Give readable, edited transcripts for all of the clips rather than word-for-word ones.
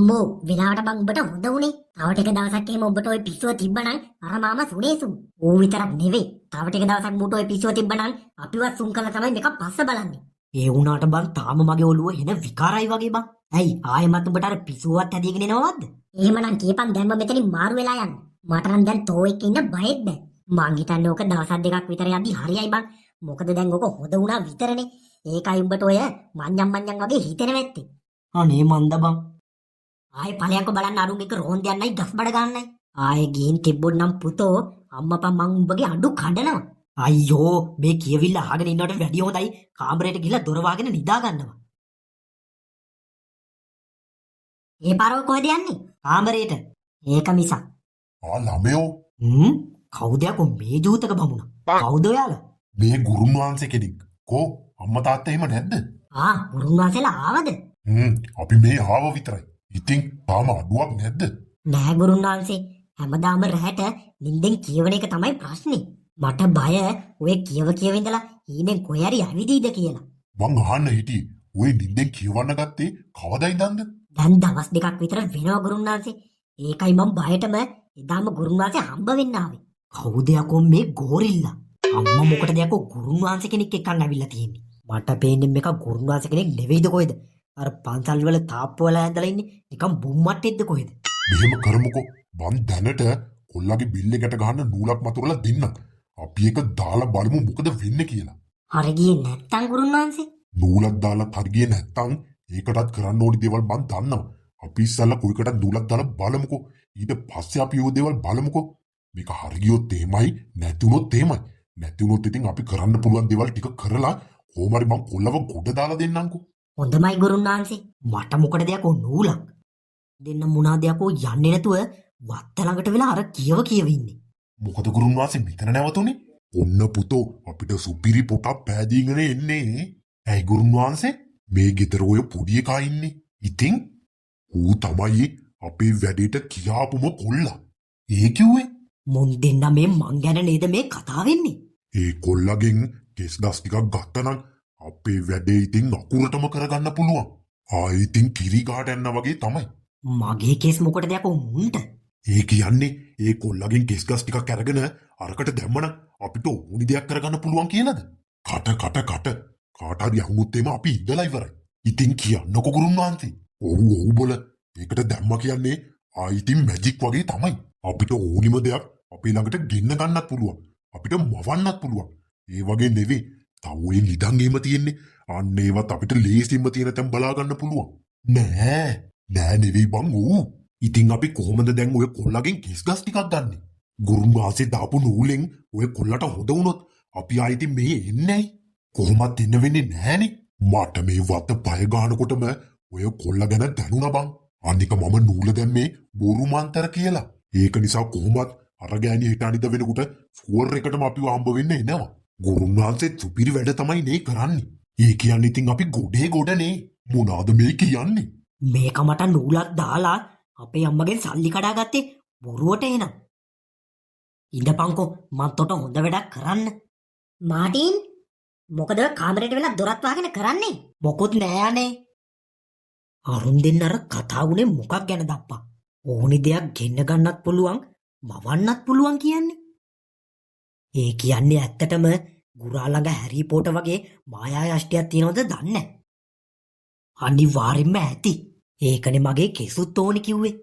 මෝ වෙලාවට බං උඹට හොඳ උනේ. තව ටික දවසක් එහෙම උඹට ওই පිස්සුව තිබ්බනම් අර මාමා සුනේසු. ඌ විතරක් නෙවෙයි. තව ටික දවසක් උඹට ওই පිස්සුව තිබ්බනම් අපිවත් සුන් කළා තමයි මේක පස්ස බලන්නේ. ඒ වුණාට බං තාම මගේ ඔළුව එන විකාරයි වගේ බං. ඇයි ආයෙමත් උඹට අර පිසුවත් හැදීගෙන එනවද? එහෙමනම් කියපන් දැන්ම මෙතනින් මාරු වෙලා යන්න. මට නම් දැන් තෝ එක්ක ඉන්න බයෙත් බෑ. මං හිතන්නේ ඕක දවස් දෙකක් විතර යද්දි හරියයි බං. මොකද දැන් ඕක හොද වුණා විතරනේ. ඒකයි උඹට ඔය මඤ්ඤම් වගේ හිතෙන වැත්තේ. අනේ මන්ද බං. ආයේ ඵලයන්ක බලන්න අරුන් එක රෝන් දෙන්නයි ගස් බඩ ගන්නයි. ආයේ ගින් තිබ්බොත් නම් පුතෝ අම්මපා මං උඹගේ අඬු කඩනවා. අයියෝ මේ කියවිල්ල අහගෙන ඉන්නවට වැඩිය හොඳයි කාමරයට ගිහලා දොර වහගෙන නිදා ගන්නවා. ඒ පාරව කොහෙද යන්නේ? කාමරයට. ඒක මිසක්. ළමයෝ කවුද යකෝ මේ ජූතක බමුණ? කවුද ඔයාලා? මේ ගුරුන් වහන්සේ කෙනෙක්. කෝ අම්මා තාත්තා එහෙම නැද්ද? ගුරුන් වහන්සේලා ආවද? අපි මේ ආව විතරයි. ඉතින් තාම අඩුවක් නැද්ද? නෑ ගුරුන් වහන්සේ. හැමදාම රැහැට නිින්දෙන් කියවන එක තමයි ප්‍රශ්නේ. මට බය ඔය කියව ඉඳලා ඊනේ කොහේ හරි ඇවිදීද කියලා. මං අහන්න හිටියේ ඔය නිින්දෙන් කියවන්න ගත්තේ කවදා ඉඳන්ද? දැන් දවස් දෙකක් විතර වෙනවා ගුරුන් වහන්සේ. ඒකයි මම බයටම එදාම ගුරුන් වහන්සේ හම්බ වෙන්න ආවේ. කවුද යකෝ මේ ගෝරිල්ලා? අම්මා මොකටද යකෝ ගුරුන් වහන්සේ කෙනෙක් එක්කන් ඇවිල්ලා තියෙන්නේ? මට පේන්නේ මේක ගුරුන් වහන්සේ කෙනෙක් නෙවෙයිද කොහෙද? අර පන්සල් වල තාප්පු වල ඇඳලා ඉන්නේ නිකන් බුම්මට්ටෙක්ද කොහෙද? මෙහෙම කරමුකෝ. මං දැනට කොල්ලගේ බිල් එකට ගහන්න නූලක් මතුරලා දෙන්නම්. අපි එක දාලා බලමු මොකද වෙන්නේ කියලා. හරි ගියේ නැත්තම් ගුරුන් වහන්සේ? නූලක් දාලා හරි ගියේ නැත්තම් ඒකටත් කරන්න ඕනි දේවල් මං දන්නවා. අපි ඉස්සල්ලා කුයිකටත් නූලක් දාලා බලමුකෝ. ඊට පස්සේ අපි ඒ දේවල් බලමුකෝ. මේක හරි ගියොත් එහෙමයි නැතුනොත් එහෙමයි. නැතුනොත් ඉතින් අපි කරන්න පුළුවන් දේවල් ටික කරලා කොහොම හරි මං කොල්ලව ගොඩ දාලා දෙන්නම්කෝ. හොඳමයි ගුරුන් වහන්සේ. මට මොකටද යකෝ නූලක්? දෙන්න මොනවාද යකෝ යන්නේ නැතුව වත්ත ළඟට වෙලා අර කියව ඉන්නේ. මොකද ගුරුන් වහන්සේ මෙතන නැවතුනේ? ඔන්න පුතෝ අපිට සුපිරි පොටක් පෑදීගෙන එන්නේ. ඇයි ගුරුන් වහන්සේ මේ ගෙදර ඔය පොඩි එකා ඉන්නේ? ඉතින් ඌ තමයි අපේ වැඩේට කියාපුම කොල්ලා. ඒ කිව්වේ මුන් දෙන්න මේ මං ගැන නේද මේ කතා වෙන්නේ? ඒ කොල්ලගෙන් කෙස් ගස් ටිකක් ගත්තනම් අපේ වැඩේ ඉතින් අකුරටම කරගන්න පුළුවන්. ඉතින් කිරි ගහට යන්න වගේ තමයි. මගේ කෙස් මොකටද යකෝ මුන්ට? ඒ කියන්නේ ඒ කොල්ලගෙන් කෙස් ගස් ටිකක් අරගෙන අරකට දැම්මනම් අපිට ඕනි දෙයක් කරගන්න පුළුවන් කියලාද? කට කාට හරි අහුමුත් එම අපි ඉඳලා ඉවරයි. ඉතින් කියන්නකො ගුරුන් වහන්සේ. ඔව් බොල. ඒකට දැම්ම කියන්නේ ඉතින් මැජික් වගේ තමයි. අපිට ඕනිම දෙයක් අපේ ළඟට ගෙන්න ගන්නත් පුළුවන්. අපිට මවන්නත් පුළුවන්. ඒ වගේ නෙවෙයි. තව ඔය නිදන් එහෙම තියෙන්නේ. අන්න ඒවත් අපිට ලේසියෙන්ම තියෙන තැන් බලා ගන්න පුළුවන්. නෑ නෙවෙයි බං ඌ. ඉතින් අපි කොහොමද දැන් ඔය කොල්ලගෙන් කෙස් ගස් ටිකක් ගන්නෙ? ගුරුන් වහන්සේ දාපු නූලෙන් ඔය කොල්ලට හොද වුණොත් අපි ආයිති මේ එන්නේ කොහොමත් ඉන්න වෙන්නේ නෑනේ. මට මේ වත පය ගන්නකොටම ඔය කොල්ල ගැන දැනුණා බං. අනික මම නූල දැම්මේ බොරු මන්තර කියලා. ඒක නිසා කොහොමත් අර ගෑණි හිට අනිද වෙනකොට ෆෝර් එකටම අපිව හම්බ වෙන්න එනවා. ගුරුන් වහන්සේ සුපිරි වැඩ තමයි නේ කරන්නේ. ඒ කියන්නේ ඉතින් අපි ගොඩනේ. මොනවාද මේ කියන්නේ? මේක මට නූලක් දාලා අපේ අම්මගෙන් සල්ලි කඩා ගත්තේ බොරුවට එනම්. ඉඳපන්කෝ මන් තොට හොඳ වැඩක් කරන්න. මාටින් මොකද කාමරේට වෙලා දොරත් වහගෙන කරන්නේ? මොකොත් නෑනේ. අරුන් දෙන්න අර කතා වුණේ මොකක් ගැනද අප්පා? ඕනි දෙයක් ගෙන්න ගන්නත් පුළුවන්, මවන්නත් පුළුවන් කියන්නේ. ඒ කියන්නේ ඇත්තටම ගුරා ළඟ හැරී පොටර් වගේ මායා යෂ්ටියක් තියෙනවද දන්නේ නැහැ. අනිවාර්යෙන්ම ඇති. ඒකනේ මගේ කෙසුත් ඕනි කිව්වේ.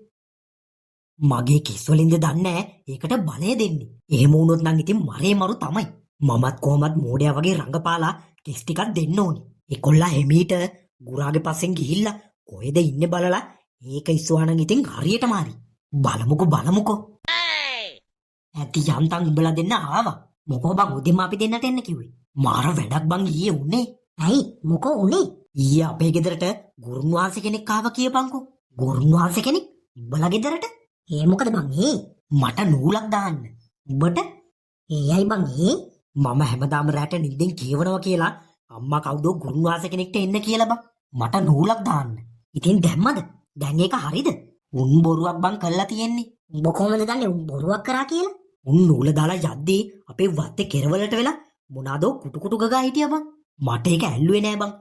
මගේ කෙස් වලින්ද දන්නේ ඒකට බලය දෙන්නේ. එහෙම වුණොත් නම් ඉතින් මරේ මරු තමයි. මමත් කොහොමත් මෝඩයා වගේ රඟපාලා කෙස් ටිකක් දෙන්න ඕනි. ඒකොල්ලා එමීට ගුරාගේ පස්සෙන් ගිහිල්ලා කොහෙද ඉන්නේ බලලා ඒක ඉස්සුවානම් ඉතින් හරියටම හරි. බලමුකෝ. ඇති යන්තම් උඹලා දෙන්න ආවා. මොකෝ බං උදේම අපි දෙන්නට එන්න කිව්වේ. මාර වැඩක් බං ඊයේ උනේ. ඇයි මොකෝ උනේ? ඊයේ අපේ ගෙදරට ගුරුන් වහන්සේ කෙනෙක් ආවා කියපන්කෝ. ගුරුන් වහන්සේ කෙනෙක් උඹලා ගෙදරට? ඒ මොකද බං ඒ? මට නූලක් දාන්න. උඹට? ඒයි බං ඒ? මම හැමදාම රැට නිින්දෙන් කියවනවා කියලා අම්මා කවුදෝ ගුරුන් වහන්සේ කෙනෙක්ට එන්න කියලා බං. මට නූලක් දාන්න. ඉතින් දැම්මද? දැන් ඒක හරිද? උන් බොරුවක් බං කළා තියෙන්නේ. උඹ කොහොමද දන්නේ උන් බොරුවක් කරා කියලා? උන් නූල දාලා යද්දී අපේ වත්තේ කෙරවලට වෙලා මොනවාදෝ කුටු ගගා හිටියා බං. මට ඒක ඇල්ලුවේ නෑ බං.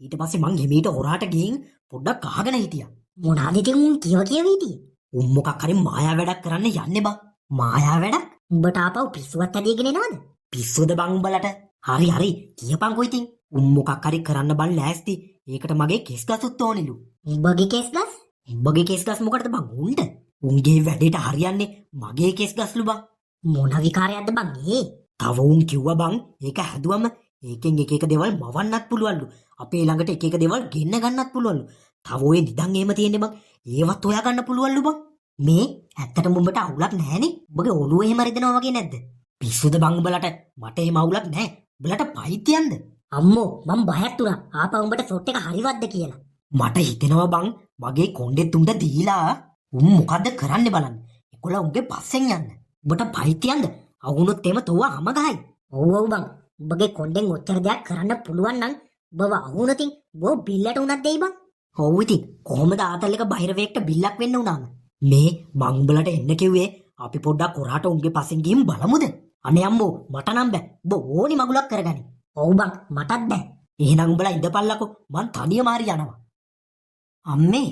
ඊට පස්සේ මං ගෙමීට හොරාට ගිහින් පොඩ්ඩක් අහගෙන හිටියා. මොනාද ඉතින් උන් කියව හිටියේ? උන් මොකක් හරි මායා වැඩක් කරන්න යන්නේ බං. මායා වැඩක්? උඹට ආපහු පිස්සුවක් ඇදීගෙන එනවද? පිස්සුද බං උඹලට? හරි හරි කියපන්කෝ ඉතින්. උන් මොකක් හරි කරන්න බං ලෑස්ති. ඒකට මගේ කෙස් ගසුත් ඕනෙලු. උඹගේ කෙස් ගස්? උඹගේ කෙස් ගස් මොකටද බං උන්ට? උන්ගේ වැඩේට හරියන්නේ මගේ කෙස් ගස්ලු බං. මොන විකාරයක්ද බං ඒ? තව උන් කිව්වා බං ඒක හැදුවම ඒකෙන් එක එක දේවල් මවන්නත් පුළුවන්ලු. අපේ ළඟට එක එක දේවල් ගෙන්න ගන්නත් පුළුවන්ලු. තව ඔය නිදන් එහෙම තියෙන්නේ බං. ඒවත් හොයා ගන්න පුළුවන්ලු බං. මේ ඇත්තටම උඹට අවුලක් නැහැනේ. උඹගේ ඔළුව එහෙම රිදෙනවා වගේ නැද්ද? පිස්සුද බං උඹලට? මට එහෙම අවුලක් නැහැ. උඹලට පයිතියන්ද? අම්මෝ මම බයත් උනා ආපහු උඹට ෂොට් එක හරිවත්ද කියලා. මට හිතෙනවා බං මගේ කොණ්ඩෙත් උන්ට දීලා උන් මොකද්ද කරන්න බලන්න. ඒකොල්ල උන්ගේ පස්සෙන් යන්න. උඹට පයිතියන්ද? අවුනොත් එම තෝවා හැම ගහයි. ඔව් ඔව් බං. උඹගේ කොණ්ඩෙන් ඔච්චර දෙයක් කරන්න පුළුවන් නම් උඹව අවුනතින් උඹ බිල්ලට උනත් දෙයි බං. ඔව් ඉතින් කොහොමද ආතල් එක බහිරවේක්ට බිල්ලක් වෙන්න උනාම? මේ මං උඹලට එන්න කිව්වේ අපි පොඩ්ඩක් කොරාට උන්ගේ පස්සෙන් ගිහින් බලමුද? අනේ අම්මෝ මට නම් බෑ. උඹ ඕනි මගුලක් කරගනි. ඔව් බං මටත් බෑ. එහෙනම් උඹලා ඉඳපල්ලකෝ මං තනියම හරි යනවා. අම්මේ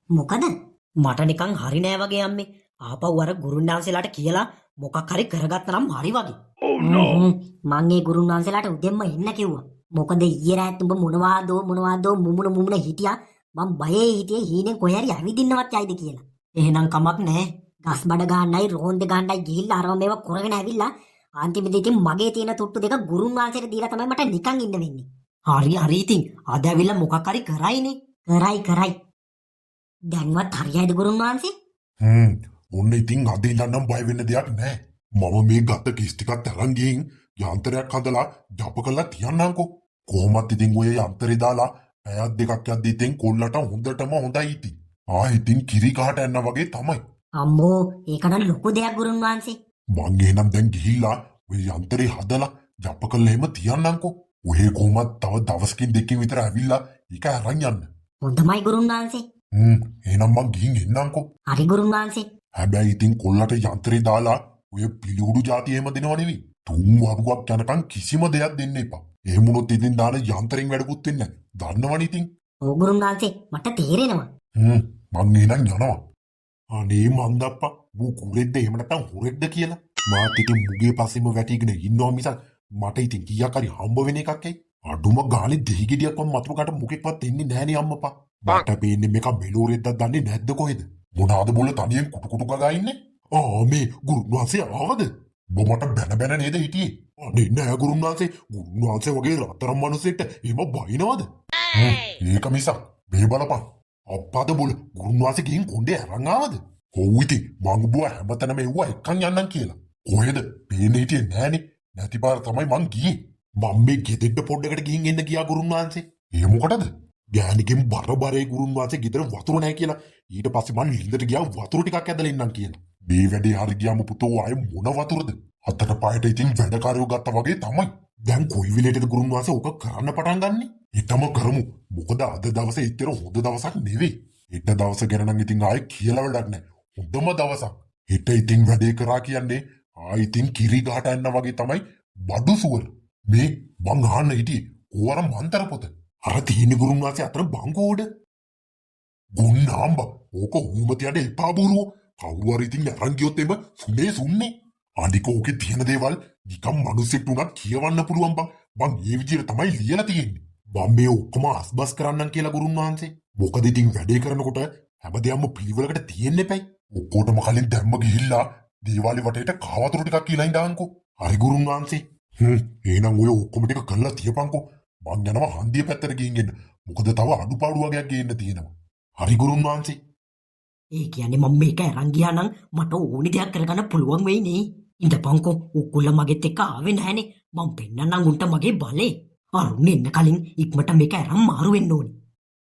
මොකද? මට නිකන් හරි නෑ වගේ අම්මේ. ආපහු අර ගුරුන්නාන්සලාට කියලා මොකක් හරි කරගත්තනම් හරි වගේ. මං ඒ ගුරුන් වහන්සේලාට උදෙන්ම එන්න කිව්වා. මොකද ඊයේ රාත් උඹ මොනවාදෝ මුමුණ හිටියා. මං බයේ හිටියේ හීනෙන් කොහේ හරි ඇවිදින්නවත් යයිද කියලා. එහෙනම් කමක් නෑ. ගස් බඩ ගන්නයි රෝන්ද ගන්නයි ගිහිල්ලා අරව මේව කරගෙන ඇවිල්ලා අන්තිමේදී ඉතින් මගේ තියෙන තුට්ටු දෙක ගුරුන් වහන්සේට දීලා තමයි මට නිකන් ඉන්න වෙන්නේ. හරි ඉතින් අද ඇවිල්ලා මොකක් හරි කරයිනේ. කරයි. දැන්වත් හරියයිද ගුරුන් වහන්සේ? ඔන්න ඉතින් අද ඉඳන්නම් බය වෙන්න දෙයක් නැහැ. මම මේ ගත කිස් ටිකක් අරන් ගිහින් යන්ත්‍රයක් හදලා ජප කරලා තියන්නම්කෝ. කොහොමත් ඉතින් ඔය යන්ත්‍රය දාලා පැයක් දෙකක් යද්දි ඉතින් කොල්ලට හොඳටම හොඳයි ඉතින්. ඉතින් කිරි කහට යන්න වගේ තමයි. අම්මෝ ඒක නම් ලොකු දෙයක් ගුරුන් වහන්සේ. මං එහෙනම් දැන් ගිහිල්ලා ඔය යන්ත්‍රය හදලා ජප කරලා එහෙම තියන්නම්කෝ. ඔය කොහොමත් තව දවසකින් දෙකකින් විතර ඇවිල්ලා ඒක අරන් යන්න. හොඳමයි ගුරුන් වහන්සේ. එහෙනම් මං ගිහින් එන්නම්කෝ. හරි ගුරුන් වහන්සේ. හැබැයි ඉතින් කොල්ලට යන්ත්‍රය දාලා ඔය පිළිඋඩු જાති එහෙම දෙනව නෙවෙයි. තුන් වරුවක් යනකම් කිසිම දෙයක් දෙන්න එපා. එහෙම වුණොත් ඉතින් දාන යන්ත්‍රයෙන් වැඩකුත් වෙන්නේ නැහැ. දන්නවනේ ඉතින්. ඔව් ගුරුන් වහන්සේ මට තේරෙනවා. මං එහෙනම් යනවා. අනේ මන්දප්පා මූ කුරෙද්ද එහෙම නැත්නම් හොරෙක්ද කියලා. මාත් ඉතින් මුගේ පස්සෙම වැටිගෙන ඉන්නවා මිසක් මට ඉතින් කීයක් හරි හම්බ වෙන එකක් ඇයි. අඩුම ගානේ දෙහි ගෙඩියක්වත් මතුරුකට මුකෙක්වත් එන්නේ නැහනේ අම්මපා. මට පේන්නේ මේක මෙලෝරෙද්දක් දන්නේ නැද්ද කොහෙද? මොනාද බොල තනියෙන් කුටු ගගා ඉන්නේ? මේ ගුරුන් වහන්සේ ආවද? මට බැන නේද හිටියේ? අනේ නෑ ගුරුන් වහන්සේ. ගුරුන් වහන්සේ වගේ රත්තරන් මිනිස්සෙක්ට එහෙම බයිනවද? ඒක මිසක් මේ බලපන්. අප්පාද බොල ගුරුන් වහන්සේ ගිහින් කොණ්ඩේ අරන් ආවද? ඔව් ඉතින් මං බුවා හැමතැනම එව්වා එක්කන් යන්නම් කියලා. කොහෙද? පේන්නේ හිටියේ නෑනේ. නැති පාර තමයි මං ගියේ. මම මේ ගෙදෙට්ට පොඩ්ඩකට ගිහින් එන්න ගියා ගුරුන් වහන්සේ. ඒ මොකටද? ගෑණිගෙන් බරේ ගුරුන් වහන්සේ ගෙදර වතුර නැහැ කියලා. ඊට පස්සේ මං ලින්දට ගියා වතුර ටිකක් ඇදලා ඉන්නම් කියලා. මේ වැඩේ හරි ගියාම පුතෝ ආයේ මොන වතුරද? අතට පායට ඉතින් වැඩකාරයෝ ගත්තා වගේ තමයි. දැන් කොයි වෙලේටද ගුරුන් වහන්සේ ඕක කරන්න පටන් ගන්නෙ? ඊටම කරමු. මොකද අද දවසේ ඉතර හොඳ දවසක් නෙවෙයි. හෙට දවස ගැන නම් ඉතින් ආයේ කියලා වැඩක් නැහැ. හොඳම දවසක්. හෙට ඉතින් වැඩේ කරා කියන්නේ ඉතින් කිරි ගහට යන්න වගේ තමයි බඩු සුවර. මේ මං අහන්න හිටියේ ඕවර මන්තර පොත. අර තියෙන ගුරුන් වහන්සේ අතර බංකෝඩ. ගුණාම්බ ඕක ඌමතියට එපා බොරුවෝ. කවුරු හරි ඉතින් අරන් ගියොත් එම සුන්නේ. අනික ඕකේ තියෙන දේවල් නිකම් මිනිස්සෙක් උනත් කියවන්න පුළුවන් බං. මං මේ විදිහට තමයි ලියලා තියෙන්නේ. මම මේ ඔක්කොම අස්බස් කරන්නම් කියලා ගුරුන් වහන්සේ. මොකද ඉතින් වැඩේ කරනකොට හැමදේම පිළිවෙලකට තියෙන්න එපයි. ඔක්කොටම කලින් දැම්ම ගිහිල්ලා දේවාලේ වටේට කවතුරු ටිකක් කියලා ඉඳාන්කෝ. හරි ගුරුන් වහන්සේ. එහෙනම් ඔය ඔක්කොම ටික කරලා තියපන්කෝ. මං යනවා හන්දිය පැත්තට ගිහින් එන්න. මොකද තව අඩුපාඩු වගේක් ගේන්න තියෙනවා. හරි ගුරුන් වහන්සේ. ඒ කියන්නේ මම මේක අරන් ගියා නම් මට ඕනි දෙයක් කරගන්න පුළුවන් වෙයි නේ. ඉඳපන්කෝ උකුල්ල මගෙත් එක්ක ආවේ නැහනේ. මම පෙන්නන්නම් උන්ට මගේ බලේ. අරුන් එන්න කලින් ඉක්මනට මේක අරන් මාරු වෙන්න ඕනේ.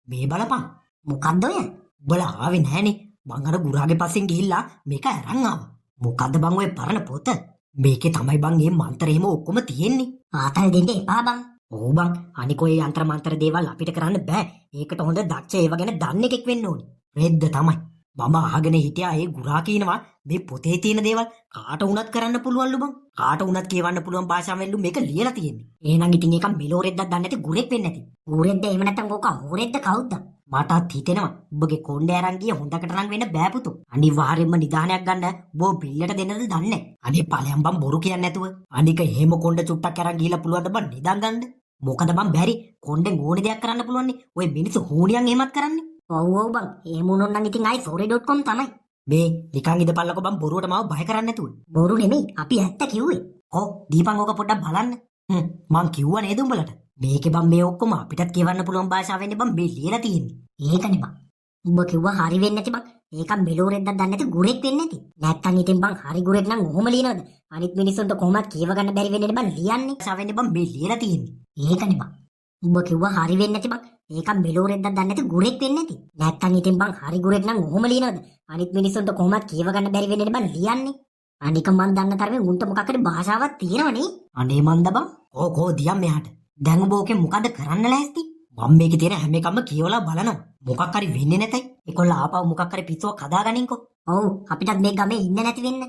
මේ බලපන්. මොකද්ද ඔය? උඹලා ආවේ නැහනේ. මං අර ගුරාගේ පස්සෙන් ගිහිල්ලා මේක අරන් ආවා. මොකද්ද බං ඔය පරණ පොත? මේකේ තමයි බං මේ මන්ත්‍රේම ඔක්කොම තියෙන්නේ. ආතල් දෙන්න එපා බං. ඔව් බං. අනික ඔය යంత్ర මන්ත්‍ර දේවල් අපිට කරන්න බෑ. ඒකට හොඳ දක්ෂ ඒව ගැන දන්න එකෙක් වෙන්න ඕනේ. රෙද්ද තමයි. මම අහගෙන හිටියා ඒ ගුරා කියනවා මේ පොතේ තියෙන දේවල් කාට වුණත් කරන්න පුළුවන්ලු බං. කාට වුණත් කියවන්න පුළුවන් භාෂාවෙන්ලු මේක ලියලා තියෙන්නේ. එහෙනම් ඉතින් ඒක මෙලෝ රෙද්දක් දන්නේ නැති ගුරෙක් වෙන්නේ නැති. ඌරෙද්ද එහෙම නැත්නම් ඕක හොරෙද්ද කවුද? මටත් හිතෙනවා ඔබගේ කොණ්ඩේ අරන් ගිය හොඳකට නම් වෙන්න බෑ පුතු. අනිවාර්යෙන්ම නිදානයක් ගන්න බෝ බිල්ලට දෙන්නද දන්නේ. අනේ ඵලයන් බම් බොරු කියන්නේ නැතුව. අනික එහෙම කොණ්ඩ චුට්ටක් අරන් ගිහලා පුළුවන් ද බං නිදාන් ගන්න. මොකද බං බැරි කොණ්ඩෙන් ඕනේ දෙයක් කරන්න පුළුවන් නේ. ඔය මිනිස්සු හුණියන් එහෙමත් කරන්නේ. ඔව් ඔව් බං එහෙම වුණොත් නම් ඉතින් ආයි sorry.com තමයි. මේ නිකන් ඉඳපල්ලකෝ බං බොරුවට මාව බය කරන්නේ නැතුව. බොරු නෙමෙයි අපි ඇත්ත කිව්වේ. කො දීපන් ඕක පොඩ්ඩක් බලන්න. මං කිව්වා නේද උඹලට. මේකේ බං මේ ඔක්කොම අපිටත් කියවන්න පුළුවන් භාෂාවෙන්නේ බං මේ ලියලා තියෙන්නේ. ඒකනේ බං. උඹ කිව්වා හරි වෙන්නේ නැති බං. ඒක මෙලෝරෙන්ද දන්නේ නැති ගුරෙක් වෙන්නේ නැති. නැත්තම් ඉතින් බං හරි ගුරෙක් නම් ඔහොම ලියනවද? අනිත් මිනිස්සුන්ට කොහොමද කියව ගන්න බැරි වෙන්නේ බං ලියන්නේ. භාෂාවෙන්නේ බං මේ ලියලා තියෙන්නේ. ඒකනේ බං. උඹ කිව්වා හරි වෙන්නේ නැති බං. ඒක මෙලෝරෙන්ද දන්නේ නැති ගුරෙක් වෙන්නේ නැති. නැත්තම් ඉතින් බං හරි ගුරෙක් නම් ඔහොම ලියනවද? අනිත් මිනිස්සුන්ට කොහොමද කියව ගන්න බැරි වෙන්නේ බං ලියන්නේ. අනික මන් දන්න තරමේ උන්ට මොකක් හරි භාෂාවක් තියෙනවනේ. අනේ මන්ද බං. කෝ දියම් මෙහාට. දැන් ඔබ ඕකේ මොකද කරන්න ලෑස්ති? මම මේකේ තියෙන හැම එකක්ම කියවලා බලනවා. මොකක් හරි වෙන්නේ නැතයි. ඒකොල්ල ආපහු මොකක් හරි පිස්සුවක් හදාගනින්කෝ. ඔව් අපිටත් මේ ගමේ ඉන්න නැති වෙන්න.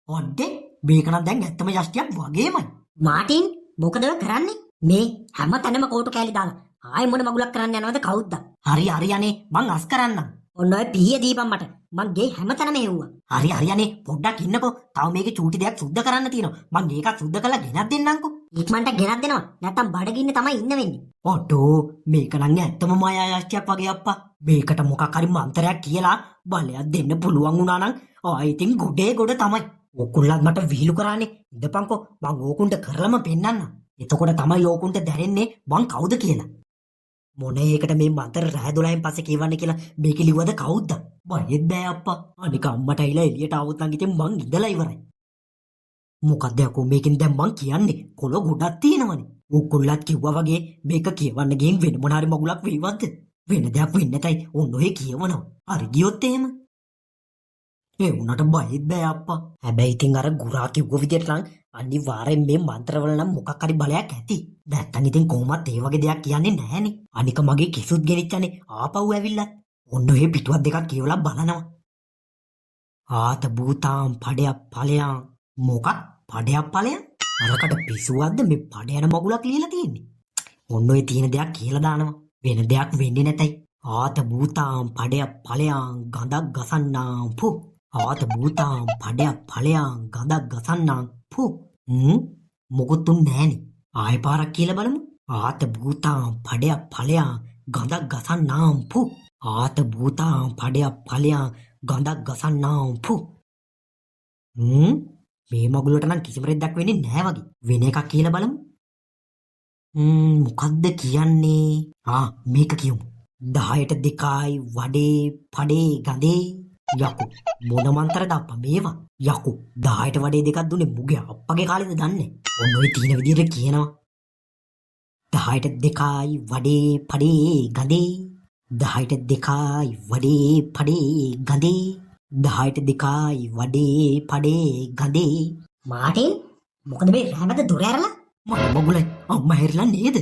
ඔඩේ මේක නම් දැන් ඇත්තම යෂ්ටියක් වගේමයි. මාටින් මොකද ඔය කරන්නේ? මේ හැම තැනම කෝටු කෑලි දාලා ආයෙ මොන මගුලක් කරන්න යනවද කවුද? හරි අනේ මං අස් කරන්නම්. ඔන්න ඔය පීය දීපන් මට. මං ගේ හැම තැනම එව්වා. හරි අනේ පොඩ්ඩක් ඉන්නකෝ. තව මේකේ චූටි දෙයක් සුද්ධ කරන්න තියෙනවා. මං ඒකත් සුද්ධ කරලා ගෙනත් දෙන්නම්කෝ. ඉක්මනට ගෙනත් දෙනවා. නැත්තම් බඩගින්න තමයි ඉන්න වෙන්නේ. ඔටෝ මේක නම් ඇත්තම මායා යෂ්ටියක් වගේ අප්පා. මේකට මොකක් හරි මන්තරයක් කියලා බලයක් දෙන්න පුළුවන් වුණා නම් ආ ඉතින් ගොඩේ ගොඩ තමයි. ඔකුල්ලත් මට විහිළු කරානේ. ඉඳපන්කෝ මං ඕකුන්ට කරලම පෙන්නන්න. එතකොට තමයි ඕකුන්ට දැනෙන්නේ මං කවුද කියලා. මොන ඒකට මේ මන්තර රෑ 12න් පස්සේ කියවන්නේ කියලා මේක ලිව්වද කවුද? බයෙත් බෑ අප්පා. අනික අම්මට ඇවිල්ලා එළියට આવුත් නම් ඉතින් මං ඉඳලා ඉවරයි. මොකද්ද යකෝ මේකෙන් දැන් මං කියන්නේ කොළ ගොඩක් තියෙනවනේ. ඔක්කොල්ලත් කිව්වා වගේ මේක කියවන්න ගින් වෙන මොන හරි මගුලක් වෙයිවද? වෙන දෙයක් වෙන්නේ නැතයි ඔන්න ඔය කියවනවා. හරි ගියොත් එහෙම. ඒ උනට බයෙත් බෑ අප්පා. හැබැයි ඉතින් අර ගුරා කිව්ව විදියට නම් අනිවාර්යෙන් මේ මන්ත්‍රවල නම් මොකක් හරි බලයක් ඇති. නැත්තම් ඉතින් කොහොමත් ඒ වගේ දෙයක් කියන්නේ නැහනේ. අනික මගේ කිසුත් ගෙනිච්චනේ ආපහු ඇවිල්ලා. ඔන්න ඔය පිටුවක් දෙකක් කියවලා බලනවා. ආත භූතාම් පඩයක් ඵලයන් මොකක් පඩයක් ඵලයන්? අරකට පිසුවක්ද මේ පඩ යන මගුලක් ලියලා තියෙන්නේ. ඔන්න ඔය තියෙන දෙයක් කියලා දානවා. වෙන දෙයක් වෙන්නේ නැතයි. ආත භූතාම් පඩයක් ඵලයන් ගඳක් ගසන්නාම් පු. ආත භූතාම් පඩයක් ඵලයන් ගඳක් ගසන්නාම් පු. මොකුත් නෑනේ. ආයෙ පාරක් කියලා බලමු. ආත භූතාම් පඩයක් ඵලයන් ගඳක් ගසන්නාම් පු. ආත භූතාම් පඩයක් ඵලයන් ගඳක් ගසන්නාම් පු. මේ මගුලට නම් කිසිම රෙද්දක් වෙන්නේ නැහැ වගේ. වෙන එකක් කියලා බලමු. මොකද්ද කියන්නේ? මේක කියමු. 10ට 2යි වඩේ පඩේ ගඳේ යකු මොන මන්තරද අප්පා මේවා? යකු 10ට වඩේ දෙකක් දුන්නේ මුගේ අප්පගේ කාලෙද දන්නේ. ඔන්න ඔය තියෙන විදිහට කියනවා. 10ට 2යි වඩේ පඩේ ගඳේ 10ට 2යි වඩේ පඩේ ගඳේ 10ට 2යි වඩේ පඩේ ගඳේ. මාටින් මොකද මේ රැමද දොර ඇරලා? මගුලයි අම්මා හැරිලා නේද?